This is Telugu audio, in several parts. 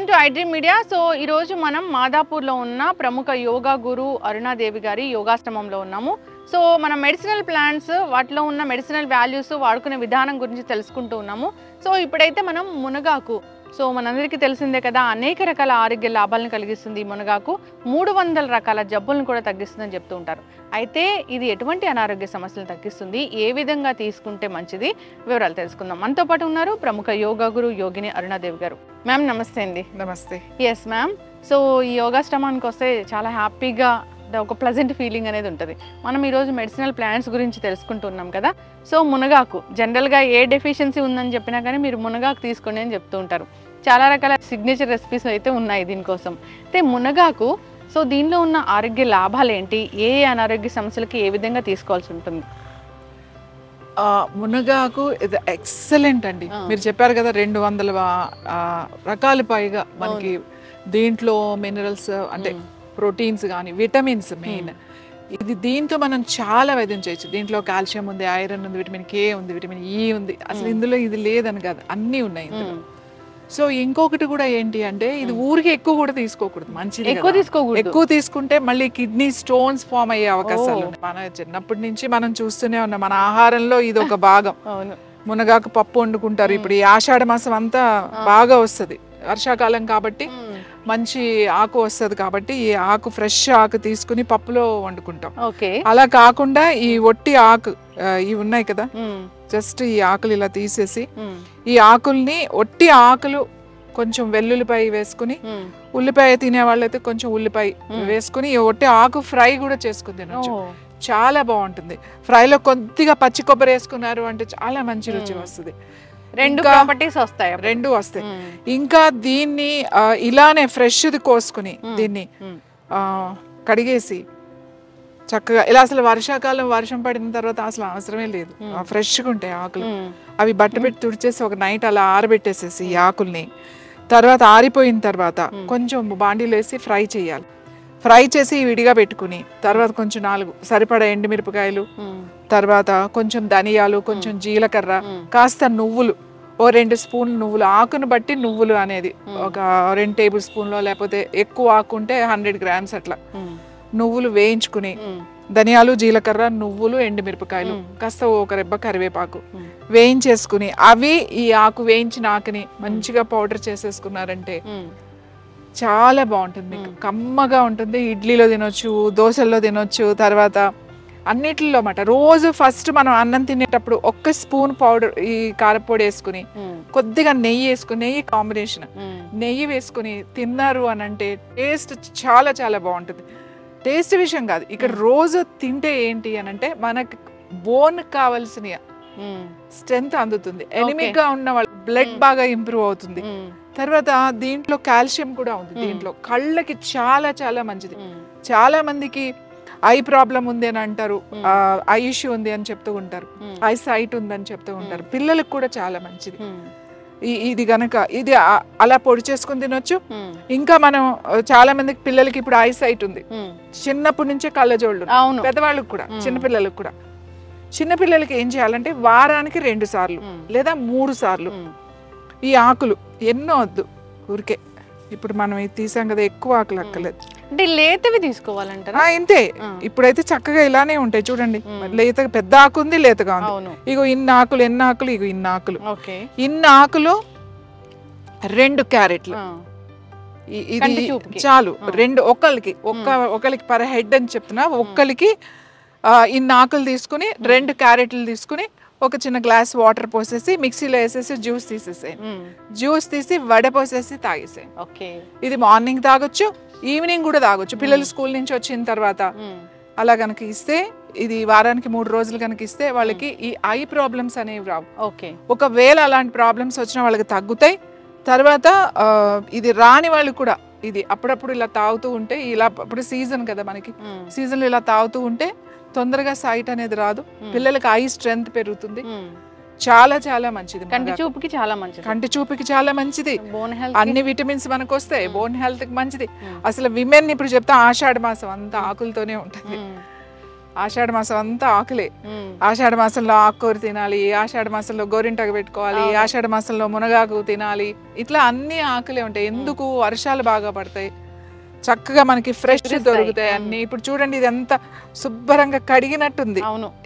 To iDream media. సో ఈరోజు మనం మాదాపూర్లో ఉన్న ప్రముఖ యోగా గురు అరుణాదేవి గారి యోగాశ్రమంలో ఉన్నాము. సో మన మెడిసినల్ ప్లాంట్స్, వాటిలో ఉన్న మెడిసినల్ వాల్యూస్, వాడుకునే విధానం గురించి తెలుసుకుంటూ ఉన్నాము. సో ఇప్పుడైతే మనం మునగాకు, సో మనందరికీ తెలిసిందే కదా, అనేక రకాల ఆరోగ్య లాభాలను కలిగిస్తుంది. ఈ మునగాకు 300 రకాల జబ్బులను కూడా తగ్గిస్తుందని చెప్తూ ఉంటారు. అయితే ఇది ఎటువంటి అనారోగ్య సమస్యలను తగ్గిస్తుంది, ఏ విధంగా తీసుకుంటే మంచిది, వివరాలు తెలుసుకుందాం. మనతో పాటు ఉన్నారు ప్రముఖ యోగా గురు యోగిని అరుణాదేవి గారు. మ్యామ్ నమస్తే అండి. నమస్తే. Yes ma'am. సో ఈ యోగాశ్రమానికి వస్తే చాలా హ్యాపీగా ఒక ప్లెజెంట్ ఫీలింగ్ అనేది ఉంటుంది. మనం ఈరోజు మెడిసినల్ ప్లాంట్స్ గురించి తెలుసుకుంటున్నాం కదా. సో మునగాకు జనరల్గా ఏ డెఫిషియన్సీ ఉందని చెప్పినా కానీ మీరు మునగాకు తీసుకోండి అని చెప్తూ ఉంటారు. చాలా రకాల సిగ్నేచర్ రెసిపీస్ అయితే ఉన్నాయి దీనికోసం. అయితే మునగాకు, సో దీనిలో ఉన్న ఆరోగ్య లాభాలు ఏంటి, ఏ అనారోగ్య సమస్యలకి ఏ విధంగా తీసుకోవాల్సి ఉంటుంది? మునగాకు ఇది ఎక్సలెంట్ అండి. మీరు చెప్పారు కదా 200 రకాల పైగా మనకి దీంట్లో మినరల్స్ అంటే ప్రోటీన్స్ కానీ విటమిన్స్ మెయిన్. ఇది దీంతో మనం చాలా వైద్యం చేయొచ్చు. దీంట్లో కాల్షియం ఉంది, ఐరన్ ఉంది, విటమిన్ కే ఉంది, విటమిన్ ఈ ఉంది. అసలు ఇందులో ఇది లేదని కాదు, అన్నీ ఉన్నాయి ఇందులో. సో ఇంకొకటి కూడా ఏంటి అంటే ఇది ఊరికి ఎక్కువ కూడా తీసుకోకూడదు, మంచిది ఎక్కువ తీసుకుంటే మళ్ళీ కిడ్నీ స్టోన్స్ ఫామ్ అయ్యే అవకాశాలు ఉన్నాయి. మన చిన్నప్పటి నుంచి మనం చూస్తూనే ఉన్నాం, మన ఆహారంలో ఇది ఒక భాగం. మునగాకు పప్పు వండుకుంటారు. ఇప్పుడు ఈ ఆషాఢ మాసం అంతా బాగా వస్తుంది, వర్షాకాలం కాబట్టి మంచి ఆకు వస్తుంది కాబట్టి ఈ ఆకు ఫ్రెష్ ఆకు తీసుకుని పప్పులో వండుకుంటాం. అలా కాకుండా ఈ ఒట్టి ఆకు ఇవి ఉన్నాయి కదా, జస్ట్ ఈ ఆకులు ఇలా తీసేసి ఈ ఆకుల్ని ఒట్టి ఆకులు కొంచెం వెల్లుల్లిపాయ వేసుకుని, ఉల్లిపాయ తినే వాళ్ళైతే కొంచెం ఉల్లిపాయ వేసుకుని ఈ ఒట్టి ఆకు ఫ్రై కూడా చేసుకుని తినొచ్చు. చాలా బాగుంటుంది. ఫ్రైలో కొద్దిగా పచ్చి కొబ్బరి వేసుకున్నారు అంటే చాలా మంచి రుచి వస్తుంది. రెండు ప్రాపర్టీస్ వస్తాయి, రెండు వస్తాయి. ఇంకా దీన్ని ఇలానే ఫ్రెష్ది కోసుకుని దీన్ని కడిగేసి చక్కగా ఇలా, అసలు వర్షాకాలం వర్షం పడిన తర్వాత అసలు అవసరమే లేదు, ఫ్రెష్గా ఉంటాయి ఆకులు. అవి బట్ట పెట్టి తుడిచేసి ఒక నైట్ అలా ఆరబెట్టేసేసి ఈ ఆకుల్ని తర్వాత ఆరిపోయిన తర్వాత కొంచెం బాండీలో వేసి ఫ్రై చేయాలి. ఫ్రై చేసి విడిగా పెట్టుకుని తర్వాత కొంచెం 4 సరిపడా ఎండుమిరపకాయలు, తర్వాత కొంచెం ధనియాలు, కొంచెం జీలకర్ర, కాస్త నువ్వులు, ఓ 2 స్పూన్లు నువ్వులు, ఆకును బట్టి నువ్వులు అనేది ఒక 2 టేబుల్ స్పూన్లో, లేకపోతే ఎక్కువ ఆకుంటే 100 గ్రామ్స్ అట్లా నువ్వులు వేయించుకుని, ధనియాలు, జీలకర్ర, నువ్వులు, ఎండుమిరపకాయలు, కాస్త ఒక రెబ్బ కరివేపాకు వేయించేసుకుని అవి ఈ ఆకు వేయించిన ఆకుని మంచిగా పౌడర్ చేసేసుకున్నారంటే చాలా బాగుంటుంది. మీకు కమ్మగా ఉంటుంది. ఇడ్లీలో తినొచ్చు, దోశల్లో తినొచ్చు, తర్వాత అన్నిటిలో మాట. రోజు ఫస్ట్ మనం అన్నం తినేటప్పుడు 1 స్పూన్ పౌడర్ ఈ కారపొడి వేసుకుని కొద్దిగా నెయ్యి వేసుకుని, నెయ్యి కాంబినేషన్ నెయ్యి వేసుకుని తిన్నారు అని అంటే టేస్ట్ చాలా చాలా బాగుంటుంది. టేస్ట్ విషయం కాదు, ఇక్కడ రోజు తింటే ఏంటి అని అంటే మనకి బోన్ కావాల్సిన స్ట్రెంత్ అందుతుంది. ఎనిమిక్ గా ఉన్న వాళ్ళు బ్లడ్ బాగా ఇంప్రూవ్ అవుతుంది. తర్వాత దీంట్లో కాల్షియం కూడా ఉంది. దీంట్లో కళ్ళకి చాలా చాలా మంచిది. చాలా మందికి ఐ ప్రాబ్లం ఉంది అని అంటారు, ఐ ఇష్యూ ఉంది అని చెప్తూ ఉంటారు, ఐ సైట్ ఉందని చెప్తూ ఉంటారు. పిల్లలకు కూడా చాలా మంచిది ఇది గనక. ఇది అలా పొడి చేసుకుని తినొచ్చు. ఇంకా మనం చాలా మందికి పిల్లలకి ఇప్పుడు ఐ సైట్ ఉంది, చిన్నప్పటి నుంచే కళ్ళజోళ్ళు, పెద్దవాళ్ళకి కూడా చిన్నపిల్లలకు కూడా. చిన్నపిల్లలకి ఏం చేయాలంటే వారానికి 2 సార్లు లేదా 3 సార్లు ఈ ఆకులు, ఎన్నో వద్దు, ఊరికే ఇప్పుడు మనం ఇది తీసాం కదా, ఎక్కువ ఆకులు అక్కర్లేదు. అంటే లేతవి తీసుకోవాలంటారా? ఇంతే. ఇప్పుడైతే చక్కగా ఇలానే ఉంటాయి చూడండి. లేత పెద్ద ఆకు ఉంది, లేతగా ఉంది. ఇగో ఇన్ని ఆకులు, ఎన్ని ఆకులు, ఇగో ఇన్ని ఆకులు, ఇన్ని ఆకులు 2 క్యారెట్లు. ఇది చాలు. 2 ఒకరికి పర్ హెడ్ అని చెప్తున్నా. ఒక్కరికి ఇన్ని ఆకులు తీసుకుని 2 క్యారెట్లు తీసుకుని ఒక చిన్న గ్లాస్ వాటర్ పోసేసి మిక్సీలో వేసేసి జ్యూస్ తీసేసేయండి. జ్యూస్ తీసి వడపోసేసి తాగేసేయండి. ఇది మార్నింగ్ తాగొచ్చు, ఈవినింగ్ కూడా తాగొచ్చు. పిల్లలు స్కూల్ నుంచి వచ్చిన తర్వాత అలా కనుక ఇస్తే, ఇది వారానికి 3 రోజులు కనుక ఇస్తే వాళ్ళకి ఈ ఐ ప్రాబ్లమ్స్ అనేవి రావు. ఒకవేళ అలాంటి ప్రాబ్లమ్స్ వచ్చినా వాళ్ళకి తగ్గుతాయి. తర్వాత ఇది రాని వాళ్ళు కూడా ఇది అప్పుడప్పుడు ఇలా తాగుతూ ఉంటే, ఇలా ఇప్పుడు సీజన్ కదా మనకి, సీజన్లో ఇలా తాగుతూ ఉంటే తొందరగా సైట్ అనేది రాదు, పిల్లలకి ఐ స్ట్రెంగ్త్ పెరుగుతుంది. చాలా చాలా మంచిది. కంటి చూపుకి చాలా మంచిది. కంటి చూపుకి చాలా మంచిది. అన్ని విటమిన్స్ మనకు వస్తాయి. బోన్ హెల్త్ కి మంచిది. అసలు విమెన్ ఇప్పుడు చెప్తా ఆషాఢ మాసం అంతా ఆకులతోనే ఉంటుంది. ఆషాఢ మాసం అంతా ఆకులే. ఆషాఢ మాసంలో ఆకుకూర తినాలి, ఆషాఢ మాసంలో గోరింటాకు పెట్టుకోవాలి, ఆషాఢ మాసంలో మునగాకు తినాలి, ఇట్లా అన్ని ఆకులే ఉంటాయి. ఎందుకు? వర్షాలు బాగా పడతాయి, చక్కగా మనకి ఫ్రెష్ దొరుకుతాయి అన్ని. ఇప్పుడు చూడండి ఇది ఎంత శుభ్రంగా కడిగినట్టుంది,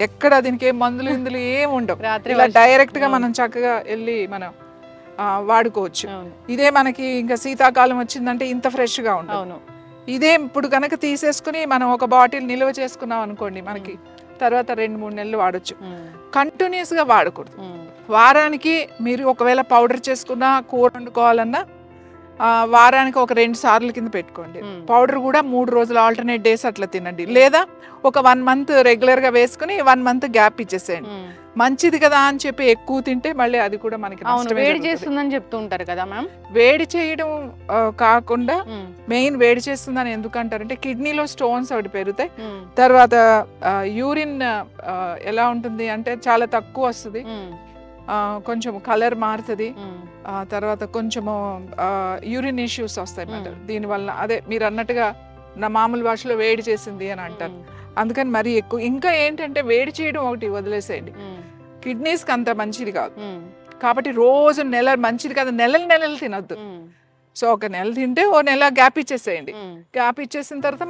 ఎక్కడ దీనికి ఏం మందులు ఇందులు ఏం ఉండవు. ఇలా డైరెక్ట్ గా మనం చక్కగా వెళ్ళి మనం వాడుకోవచ్చు. ఇదే మనకి ఇంకా శీతాకాలం వచ్చిందంటే ఇంత ఫ్రెష్ గా ఉండవు. ఇదే ఇప్పుడు కనుక తీసేసుకుని మనం ఒక బాటిల్ నిల్వ చేసుకున్నాం అనుకోండి, మనకి తర్వాత 2-3 నెలలు వాడచ్చు. కంటిన్యూస్ గా వాడకూడదు. వారానికి మీరు ఒకవేళ పౌడర్ చేసుకున్నా, కూర వండుకోవాలన్నా వారానికి ఒక 2 సార్లు కింద పెట్టుకోండి. పౌడర్ కూడా 3 రోజులు ఆల్టర్నేట్ డేస్ అట్లా తినండి. లేదా ఒక 1 మంత్ రెగ్యులర్ గా వేసుకుని 1 మంత్ గ్యాప్ ఇచ్చేసేయండి. మంచిది కదా అని చెప్పి ఎక్కువ తింటే మళ్ళీ అది కూడా మనకి వేడి చేస్తుందని చెప్తూ ఉంటారు కదా మ్యామ్. వేడి చేయడం కాకుండా మెయిన్ వేడి చేస్తుందని ఎందుకంటారంటే కిడ్నీలో స్టోన్స్ ఒకటి పెరుగుతాయి. తర్వాత యూరిన్ ఎలా ఉంటుంది అంటే చాలా తక్కువ వస్తుంది, కొంచెం కలర్ మారుతుంది, తర్వాత కొంచెము యూరిన్ ఇష్యూస్ వస్తాయి అన్నమాట దీనివల్ల. అదే మీరు అన్నట్టుగా నా మామూలు భాషలో వేడి చేసింది అని అంటారు. అందుకని మరీ ఎక్కువ. ఇంకా ఏంటంటే వేడి చేయడం ఒకటి వదిలేసేయండి, కిడ్నీస్కి అంత మంచిది కాదు. కాబట్టి రోజు మంచిది కాదు, నెలలు తినొద్దు. సో ఒక నెల తింటే ఓ నెల గ్యాప్ ఇచ్చేసేయండి. గ్యాప్ ఇచ్చేసిన తర్వాత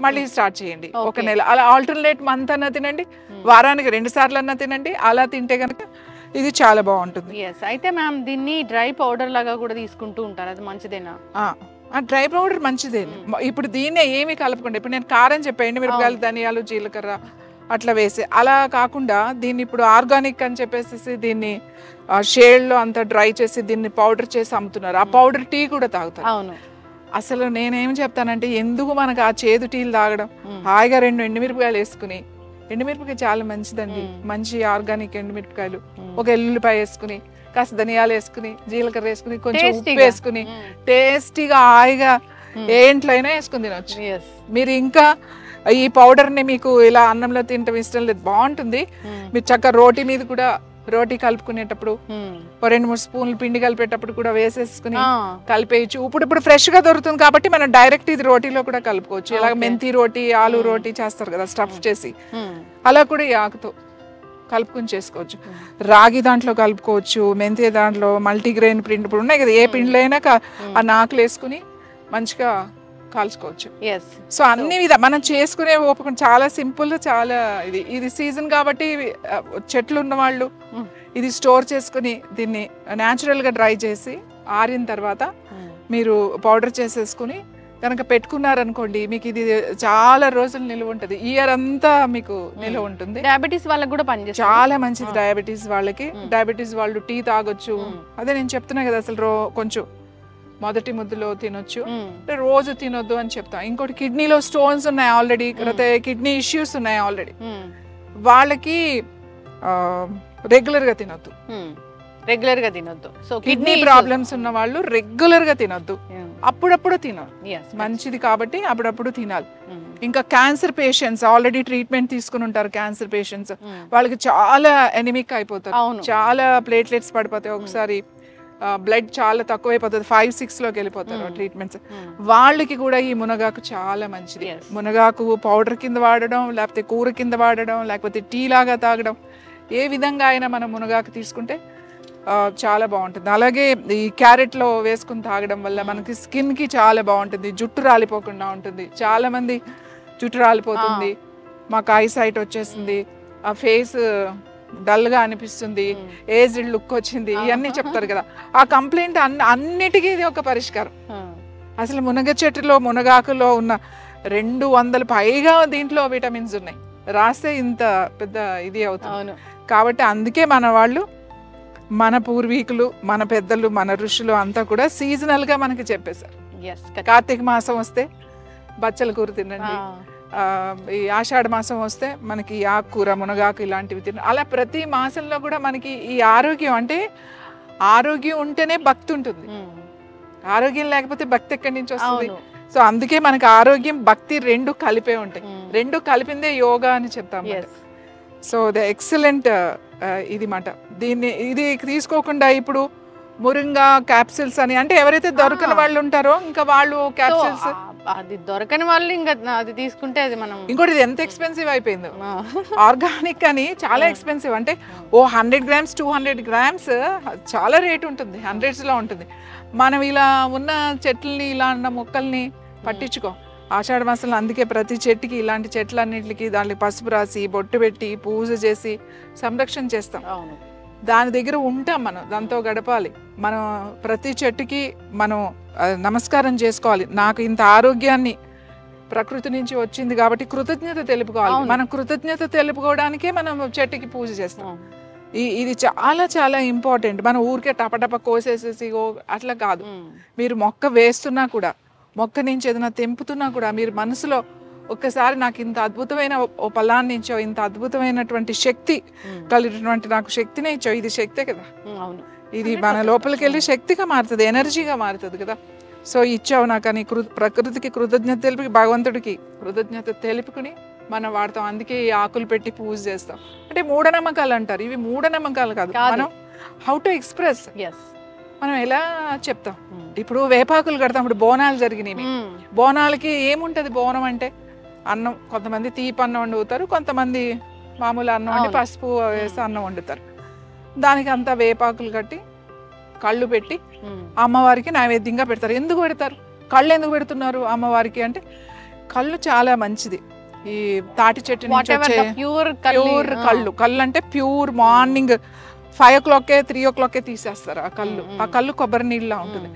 మళ్ళీ స్టార్ట్ చేయండి. ఒక నెల అలా ఆల్టర్నేట్ మంత్ అన్నా తినండి, వారానికి 2 సార్లు అన్నా తినండి. అలా తింటే కనుక ఇది చాలా బాగుంటుంది. అయితే మ్యామ్ దీన్ని డ్రై పౌడర్ లాగా కూడా తీసుకుంటూ ఉంటారు, అది మంచిదేనా? డ్రై పౌడర్ మంచిదే. ఇప్పుడు దీన్నే ఏమి కలపకుండా, ఇప్పుడు నేను కారం చెప్పండి, మిరపకాయలు, ధనియాలు, జీలకర్ర అట్లా వేసి, అలా కాకుండా దీన్ని ఇప్పుడు ఆర్గానిక్ అని చెప్పేసి దీన్ని షేడ్లో అంతా డ్రై చేసి దీన్ని పౌడర్ చేసి అమ్ముతున్నారు. ఆ పౌడర్ టీ కూడా తాగుతారు. అవును. అసలు నేనేం చెప్తానంటే ఎందుకు మనకు ఆ చేదు టీలు తాగడం, హాయిగా 2 ఎండుమిరపకాయలు వేసుకుని, ఎండుమిరపకాయ చాలా మంచిదండి, మంచి ఆర్గానిక్ ఎండుమిరపకాయలు, ఒక ఎల్లుల్లిపాయ వేసుకుని, కాస్త ధనియాలు వేసుకుని, జీలకర్ర వేసుకుని, కొంచెం ఉప్పు వేసుకుని టేస్టీగా హాయిగా ఏంట్లో అయినా వేసుకుని తినొచ్చు. మీరు ఇంకా ఈ పౌడర్ని మీకు ఇలా అన్నంలో తినటం ఇష్టం లేదు, బాగుంటుంది. మీరు చక్కగా రోటీ మీద కూడా, రోటీ కలుపుకునేటప్పుడు 2-3 స్పూన్లు పిండి కలిపేటప్పుడు కూడా వేసేసుకుని కలిపేయచ్చు. ఇప్పుడు ఫ్రెష్ గా దొరుకుతుంది కాబట్టి మనం డైరెక్ట్ ఇది రోటీలో కూడా కలుపుకోవచ్చు. ఇలాగ మెంతి రోటీ, ఆలు రోటీ చేస్తారు కదా స్టఫ్ చేసి, అలా కూడా ఈ ఆకుతో కలుపుకొని చేసుకోవచ్చు. రాగి దాంట్లో కలుపుకోవచ్చు, మెంతి దాంట్లో, మల్టీగ్రెయిన్ పిండి ఇప్పుడు ఉన్నాయి కదా, ఏ పిండిలో అయినా ఆ నాకులు వేసుకుని మంచిగా కాల్చుకోవచ్చు. సో అన్ని మనం చేసుకునే ఓపిక చాలా సింపుల్, చాలా ఇది సీజన్ కాబట్టి చెట్లు ఉన్న వాళ్ళు ఇది స్టోర్ చేసుకుని దీన్ని న్యాచురల్ గా డ్రై చేసి ఆరిన తర్వాత మీరు పౌడర్ చేసేసుకుని కనుక పెట్టుకున్నారనుకోండి, మీకు ఇది చాలా రోజులు నిలువ ఉంటుంది, ఇయర్ అంతా మీకు నిలువ ఉంటుంది. డయాబెటీస్ వాళ్ళకి కూడా పనిచేస్తుంది, చాలా మంచిది డయాబెటీస్ వాళ్ళకి. డయాబెటీస్ వాళ్ళు టీ తాగొచ్చు. అదే నేను చెప్తున్నా కదా, అసలు కొంచెం మొదటి ముద్దులో తినొచ్చు, రోజు తినొద్దు అని చెప్తాం. ఇంకోటి కిడ్నీలో స్టోన్స్ ఉన్నాయి ఆల్రెడీ, కిడ్నీ ఇష్యూస్ ఉన్నాయి ఆల్రెడీ, వాళ్ళకి రెగ్యులర్ గా తినొద్దు. సో కిడ్నీ ప్రాబ్లమ్స్ ఉన్న వాళ్ళు రెగ్యులర్ గా తినొద్దు, అప్పుడప్పుడు తినాలి, మంచిది కాబట్టి అప్పుడప్పుడు తినాలి. ఇంకా క్యాన్సర్ పేషెంట్స్ ఆల్రెడీ ట్రీట్మెంట్ తీసుకుని ఉంటారు, క్యాన్సర్ పేషెంట్స్ వాళ్ళకి చాలా ఎనిమిక్ అయిపోతారు, చాలా ప్లేట్లెట్స్ పడిపోతాయి, ఒకసారి బ్లడ్ చాలా తక్కువైపోతుంది, 5-6 లోకి వెళ్ళిపోతారు ట్రీట్మెంట్స్. వాళ్ళకి కూడా ఈ మునగాకు చాలా మంచిది. మునగాకు పౌడర్ కింద వాడడం, లేకపోతే కూర కింద వాడడం, లేకపోతే టీ లాగా తాగడం, ఏ విధంగా అయినా మనం మునగాకు తీసుకుంటే చాలా బాగుంటుంది. అలాగే ఈ క్యారెట్లో వేసుకుని తాగడం వల్ల మనకి స్కిన్కి చాలా బాగుంటుంది, జుట్టు రాలిపోకుండా ఉంటుంది. చాలా మంది జుట్టు రాలిపోతుంది, మాకు ఐసైట్ వచ్చేసింది, ఆ ఫేస్ డల్గా అనిపిస్తుంది, ఏజ్డ్ లుక్ వచ్చింది, ఇవన్నీ చెప్తారు కదా. ఆ కంప్లైంట్ అన్నిటికీ ఇది ఒక పరిష్కారం. అసలు మునగ చెట్టులో, మునగాకులో ఉన్న 200 పైగా దీంట్లో విటమిన్స్ ఉన్నాయి, రాస్తే ఇంత పెద్ద ఇది అవుతుంది. కాబట్టి అందుకే మన వాళ్ళు, మన పూర్వీకులు, మన పెద్దలు, మన ఋషులు అంతా కూడా సీజనల్ గా మనకి చెప్పేశారు. కార్తీక మాసం వస్తే బచ్చల కూర తినండి, ఈ ఆషాఢ మాసం వస్తే మనకి ఆకుకూర, మునగాకు ఇలాంటివి తినండి. అలా ప్రతి మాసంలో కూడా మనకి ఈ ఆరోగ్యం, అంటే ఆరోగ్యం ఉంటేనే భక్తి ఉంటుంది, ఆరోగ్యం లేకపోతే భక్తి ఎక్కడి నుంచి వస్తుంది? సో అందుకే మనకి ఆరోగ్యం, భక్తి 2 కలిపే ఉంటాయి, 2 కలిపిందే యోగా అని చెప్తాం. సో ద ఎక్సలెంట్ ఇది మాట. ఇది తీసుకోకుండా ఇప్పుడు మురింగా క్యాప్సిల్స్ అని, అంటే ఎవరైతే దొరకని వాళ్ళు ఉంటారో ఇంకా వాళ్ళు క్యాప్సిల్స్ అది దొరకని వాళ్ళు ఇంకా అది తీసుకుంటే అది మనం ఇంకోటి ఇది ఎంత ఎక్స్పెన్సివ్ అయిపోయింది. ఆర్గానిక్ అని చాలా ఎక్స్పెన్సివ్. అంటే ఓ 100 grams 200 grams చాలా రేట్ ఉంటుంది, హండ్రెడ్స్లో ఉంటుంది. మనం ఇలా ఉన్న చెట్లని ఇలా ఉన్న మొక్కల్ని పట్టించుకో. ఆషాఢ మాసంలో అందుకే ప్రతి చెట్టుకి ఇలాంటి చెట్లన్నింటికి దానికి పసుపు రాసి బొట్టు పెట్టి పూజ చేసి సంరక్షణ చేస్తాం. దాని దగ్గర ఉంటాం, మనం దాంతో గడపాలి. మనం ప్రతి చెట్టుకి మనం నమస్కారం చేసుకోవాలి. నాకు ఇంత ఆరోగ్యాన్ని ప్రకృతి నుంచి వచ్చింది కాబట్టి కృతజ్ఞత తెలుపుకోవాలి. మనం కృతజ్ఞత తెలుపుకోవడానికే మనం చెట్టుకి పూజ చేస్తాం. ఇది చాలా చాలా ఇంపార్టెంట్. మనం ఊరికే టపటప కోసేసేసి అట్లా కాదు. మీరు మొక్క వేస్తున్నా కూడా, మొక్క నుంచి ఏదైనా తెంపుతున్నా కూడా మీరు మనసులో ఒక్కసారి నాకు ఇంత అద్భుతమైన ఓ ఫలాన్ని ఇచ్చో, ఇంత అద్భుతమైనటువంటి శక్తి కలిగినటువంటి నాకు శక్తినే ఇచ్చో, ఇది శక్తే కదా, ఇది మన లోపలికి వెళ్ళి శక్తిగా మారుతుంది, ఎనర్జీగా మారుతుంది కదా. సో ఇచ్చావు నాకు అని ప్రకృతికి కృతజ్ఞత తెలిపి, భగవంతుడికి కృతజ్ఞత తెలుపుకుని మనం వాడతాం. అందుకే ఈ ఆకులు పెట్టి పూజ చేస్తాం. అంటే మూఢనమ్మకాలు అంటారు, ఇవి మూఢనమ్మకాలు కాదు. మనం హౌ టు ఎక్స్ప్రెస్, మనం ఎలా చెప్తాం. ఇప్పుడు వేపాకులు కడతాం. ఇప్పుడు బోనాలు జరిగినాయి. బోనాలకి ఏముంటది, బోనం అంటే అన్నం. కొంతమంది తీపి అన్నం వండుతారు, కొంతమంది మామూలు అన్నం వండి పసుపు వేసి అన్నం వండుతారు. దానికి అంతా వేపాకులు కట్టి కళ్ళు పెట్టి అమ్మవారికి నైవేద్యంగా పెడతారు. ఎందుకు పెడతారు, కళ్ళు ఎందుకు పెడుతున్నారు అమ్మవారికి అంటే, కళ్ళు చాలా మంచిది. ఈ తాటి చెట్టు నుంచి వచ్చే ప్యూర్ కళ్ళు. కళ్ళు అంటే ప్యూర్. మార్నింగ్ 5 o'clock 3 o'clock తీసేస్తారు ఆ కళ్ళు. ఆ కళ్ళు కొబ్బరి నీళ్ళ ఉంటుంది.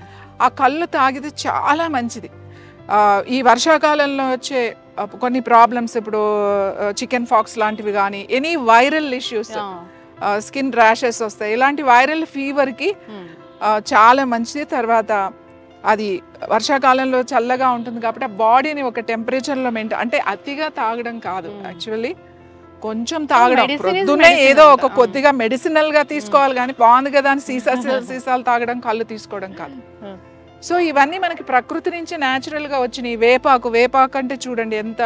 ఆ కళ్ళు తాగితే చాలా మంచిది. ఈ వర్షాకాలంలో వచ్చే కొన్ని ప్రాబ్లమ్స్, ఇప్పుడు చికెన్ ఫాక్స్ లాంటివి కానీ, any viral issues, skin rashes వస్తాయి, ఇలాంటి వైరల్ ఫీవర్కి చాలా మంచిది. తర్వాత అది వర్షాకాలంలో చల్లగా ఉంటుంది కాబట్టి ఆ బాడీని ఒక టెంపరేచర్లో మెయింటైన్, అంటే అతిగా తాగడం కాదు, యాక్చువల్లీ కొంచెం తాగడం. ప్రొద్దునే ఏదో ఒక కొద్దిగా మెడిసినల్ గా తీసుకోవాలి కానీ బాగుంది కదా అని సీసాలు తాగడం, కళ్ళు తీసుకోవడం కాదు. సో ఇవన్నీ మనకి ప్రకృతి నుంచి న్యాచురల్ గా వచ్చినాయి. వేపాకు అంటే చూడండి ఎంత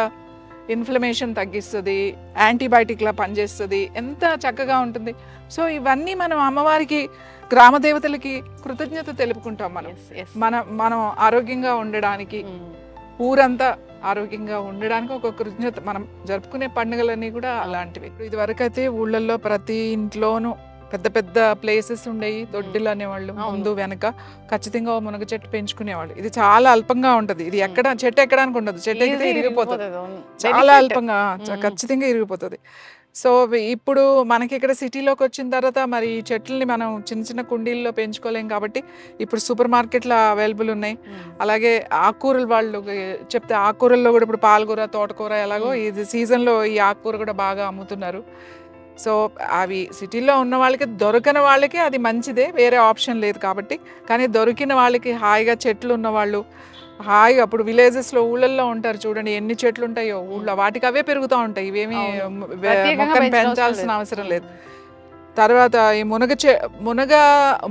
ఇన్ఫ్లమేషన్ తగ్గిస్తుంది, యాంటీబయాటిక్ లా పనిచేస్తుంది, ఎంత చక్కగా ఉంటుంది. సో ఇవన్నీ మనం అమ్మవారికి, గ్రామ దేవతలకి కృతజ్ఞత తెలుపుకుంటాం. మనం ఆరోగ్యంగా ఉండడానికి, ఊరంతా ఆరోగ్యంగా ఉండడానికి ఒక కృతజ్ఞత. మనం జరుపుకునే పండుగలన్నీ కూడా అలాంటివి. ఇది వరకు అయితే ఊళ్ళల్లో ప్రతి ఇంట్లోనూ పెద్ద పెద్ద ప్లేసెస్ ఉండేవి, దొడ్డిలు అనేవాళ్ళు. ముందు వెనక ఖచ్చితంగా మునగ చెట్టు పెంచుకునేవాళ్ళు. ఇది చాలా అల్పంగా ఉంటది. ఇది చెట్టు ఎక్కడానికి ఉండదు, చెట్టు ఎక్కితే ఇరిగిపోతుంది, చాలా అల్పంగా ఖచ్చితంగా ఇరిగిపోతుంది. సో ఇప్పుడు మనకి ఇక్కడ సిటీలోకి వచ్చిన తర్వాత మరి ఈ చెట్లని మనం చిన్న చిన్న కుండీల్లో పెంచుకోలేం కాబట్టి ఇప్పుడు సూపర్ మార్కెట్లో అవైలబుల్ ఉన్నాయి. అలాగే ఆకుకూరలు వాళ్ళు చెప్తే ఆకుకూరల్లో కూడా ఇప్పుడు పాలకూర, తోటకూర ఎలాగో ఇది సీజన్లో ఈ ఆకుకూర కూడా బాగా అమ్ముతున్నారు. సో అవి సిటీలో ఉన్న వాళ్ళకి, దొరకని వాళ్ళకి అది మంచిదే, వేరే ఆప్షన్ లేదు కాబట్టి. కానీ దొరికిన వాళ్ళకి హాయిగా చెట్లు ఉన్నవాళ్ళు హాయిగా, అప్పుడు విలేజెస్లో ఊళ్ళల్లో ఉంటారు చూడండి, ఎన్ని చెట్లు ఉంటాయో ఊళ్ళో, వాటికి అవే పెరుగుతూ ఉంటాయి, ఇవేమి మొక్కను పెంచాల్సిన అవసరం లేదు. తర్వాత ఈ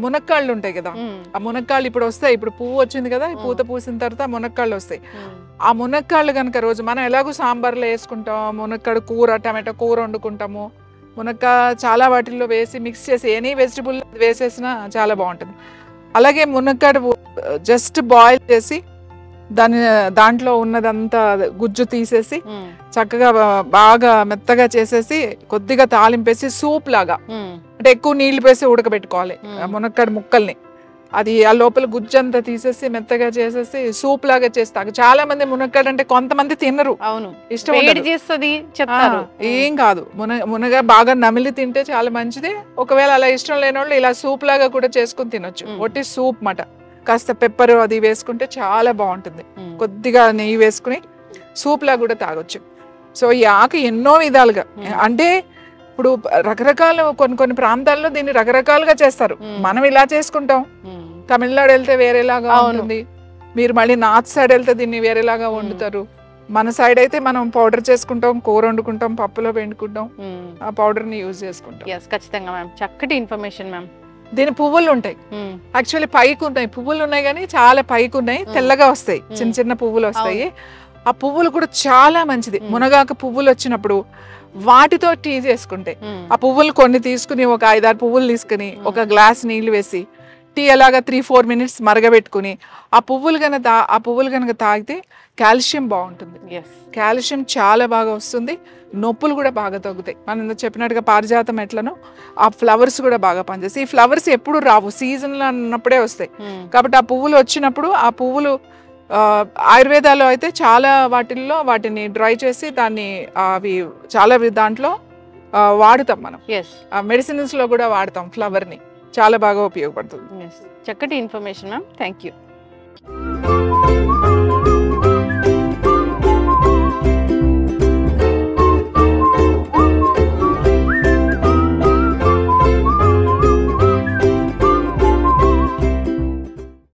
మునక్కాళ్ళు ఉంటాయి కదా, ఆ మునక్కాళ్ళు ఇప్పుడు వస్తాయి. ఇప్పుడు పువ్వు వచ్చింది కదా, ఈ పూత పూసిన తర్వాత మునక్కాళ్ళు వస్తాయి. ఆ మునక్కాళ్ళు కనుక రోజు మనం ఎలాగో సాంబార్లో వేసుకుంటాం, మునక్కాడు కూర, టమాటో కూర వండుకుంటాము. మునక్కాయ చాలా వాటిల్లో వేసి మిక్స్ చేసి ఎనీ వెజిటబుల్ వేసేసినా చాలా బాగుంటుంది. అలాగే మునక్కాడు జస్ట్ బాయిల్ చేసి దాంట్లో ఉన్నదంతా గుజ్జు తీసేసి చక్కగా బాగా మెత్తగా చేసేసి కొద్దిగా తాలింపేసి సూప్ లాగా, అంటే ఎక్కువ నీళ్లు వేసి ఉడకబెట్టుకోవాలి మునక్కాడు ముక్కల్ని. అది ఆ లోపల గుజ్జు అంతా తీసేసి మెత్తగా చేసేసి సూప్ లాగా చేస్తారు. చాలా మంది మునక్కాడు అంటే కొంతమంది తినరు, ఇష్టం ఏం కాదు. మునగ బాగా నమిలి తింటే చాలా మంచిది. ఒకవేళ అలా ఇష్టం లేని వాళ్ళు ఇలా సూప్ లాగా కూడా చేసుకుని తినొచ్చు. ఒట్టి సూప్ మాట, కాస్త పెప్పర్ అది వేసుకుంటే చాలా బాగుంటుంది. కొద్దిగా నెయ్యి వేసుకుని సూప్ లాగా కూడా తాగొచ్చు. సో ఈ ఆకు ఎన్నో విధాలుగా, అంటే ఇప్పుడు రకరకాల కొన్ని ప్రాంతాల్లో దీన్ని రకరకాలుగా చేస్తారు. మనం ఇలా చేసుకుంటాం, తమిళనాడు వెళ్తే వేరేలాగా ఉంటుంది, మీరు మళ్ళీ నార్త్ సైడ్ వెళ్తే దీన్ని వేరేలాగా వండుతారు. మన సైడ్ అయితే మనం పౌడర్ చేసుకుంటాం, కూర వండుకుంటాం, పప్పులో పెండుకుంటాం, ఆ పౌడర్ ని యూజ్ చేసుకుంటాం. ఖచ్చితంగా మ్యామ్, చక్కటి ఇన్ఫర్మేషన్ మ్యామ్. దీని పువ్వులు ఉంటాయి, యాక్చువల్లీ పైకి ఉన్నాయి, పువ్వులు ఉన్నాయి కానీ చాలా పైకి ఉన్నాయి, తెల్లగా వస్తాయి, చిన్న చిన్న పువ్వులు వస్తాయి. ఆ పువ్వులు కూడా చాలా మంచిది. మునగాకు పువ్వులు వచ్చినప్పుడు వాటితో టీ చేసుకుంటే, ఆ పువ్వులు కొన్ని తీసుకుని ఒక 5-6 పువ్వులు తీసుకుని ఒక గ్లాస్ నీళ్లు వేసి టీ అలాగా 3-4 minutes మరగబెట్టుకుని ఆ పువ్వులు కనుక తాగితే కాల్షియం బాగుంటుంది. కాల్షియం చాలా బాగా వస్తుంది, నొప్పులు కూడా బాగా తగ్గుతాయి. మనం చెప్పినట్టుగా పారిజాతం ఎట్లనో ఆ ఫ్లవర్స్ కూడా బాగా పనిచేస్తాయి. ఈ ఫ్లవర్స్ ఎప్పుడు రావు, సీజన్లో అన్నప్పుడే వస్తాయి. కాబట్టి ఆ పువ్వులు వచ్చినప్పుడు ఆ పువ్వులు ఆయుర్వేదాలో అయితే చాలా వాటిల్లో వాటిని డ్రై చేసి దాన్ని అవి చాలా దాంట్లో వాడుతాం మనం. మెడిసిన్స్లో కూడా వాడతాం ఫ్లవర్ని, చాలా బాగా ఉపయోగపడుతుంది. చక్కటి ఇన్ఫర్మేషన్ మ్యామ్, థ్యాంక్ యూ.